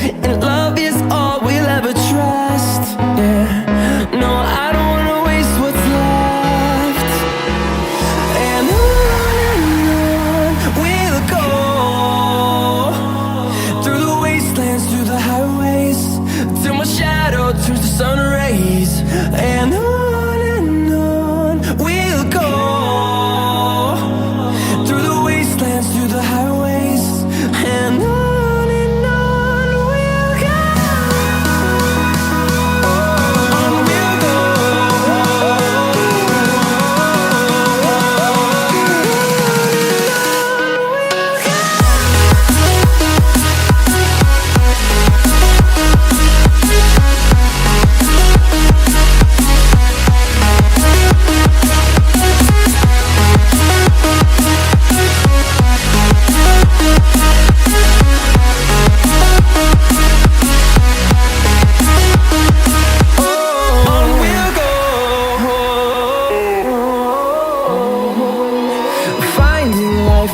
and love is all we'll ever trust. Yeah, no, I don't wanna waste what's left. And on we'll go, through the wastelands, through the highways, till my shadow turns to sun rays. And on we'll go, through the wastelands, through the highways, and on we'll go. On we'll go.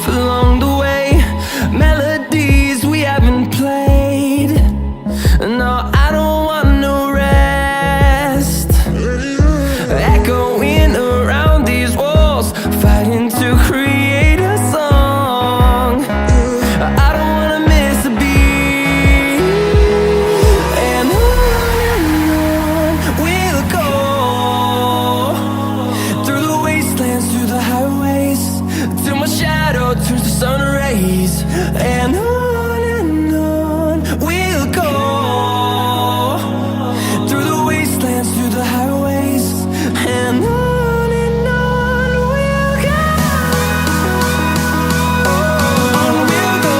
Along the way, melodies we haven't played. No, I don't want no rest. Echoing around these walls, fighting to create a song. I don't wanna miss a beat. And on we'll go, through the wastelands, through the highways, till my shadow turns to sun rays. And on we'll go, through the wastelands, through the highways, and on we'll go. On we'll go.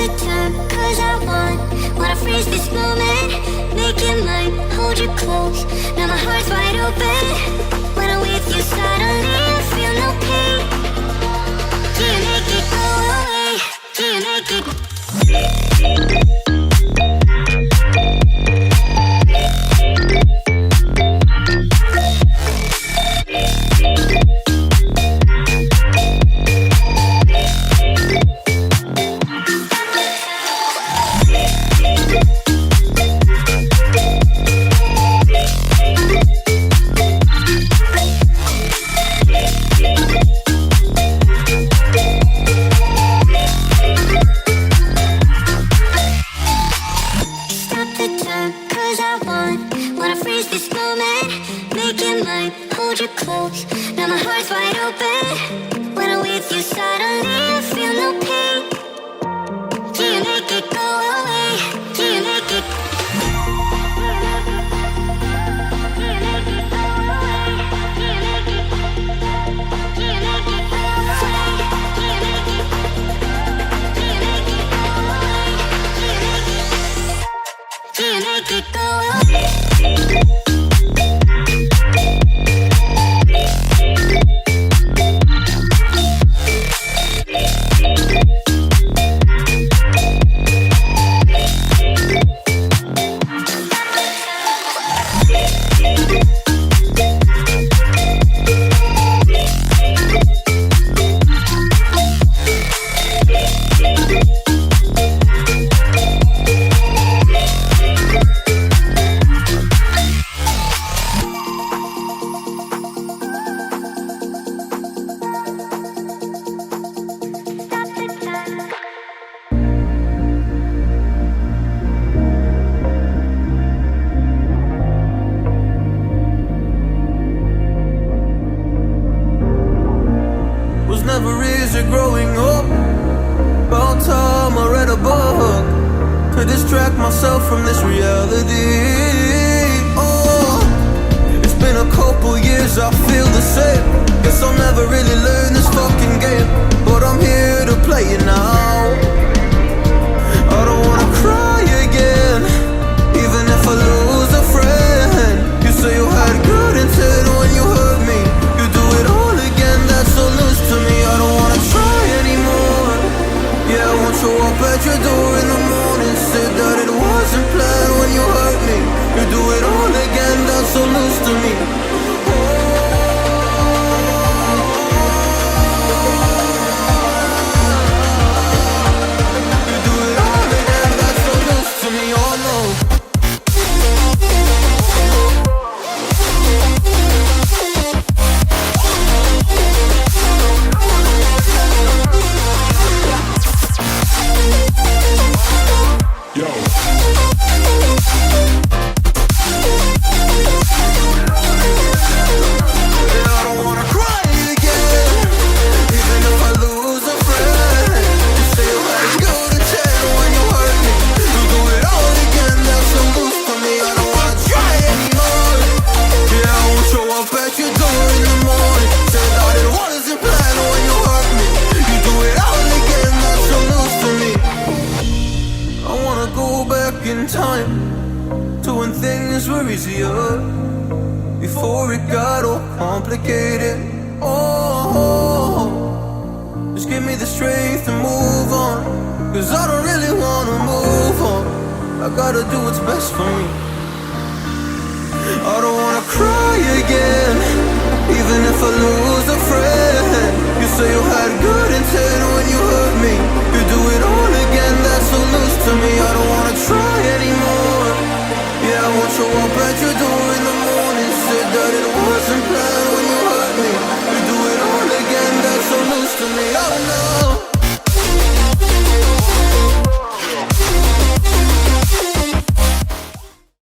the time, cause I wanna freeze this moment, make it mine, hold you close. Now my heart's wide open. When I'm with you suddenly I feel no pain. Do you make it go away? Do you make it? Wanna freeze this moment, make it mine, hold you close. Now my heart's wide open. When I'm with you suddenly I feel no pain. Do you make it go away? Do you make it? Do you make it go away? Do you make it? Do you make it go away? Do you make it? Do you make it go away? Do you make it go away? never easy growing up. About time I read a book to distract myself from this reality. Oh, it's been a couple years, I feel the same. Guess I'll never really learn this fucking game, but I'm here to play it now. I don't wanna cry again, even if I lose a friend. You say you had good intent when you hurt me. You do it all again, that's so loose to me. I don't wanna try anymore. Yeah, I won't show up at your door in the morning. Said that it wasn't planned when you hurt me. You do it all again, that's so loose to me. You do it all again, that's so loose to me. Oh no. In time to when things were easier, before it got all complicated. Oh, just give me the strength to move on, cause I don't really wanna move on. I gotta do what's best for me. I don't wanna cry again, even if I lose a friend. You say you had good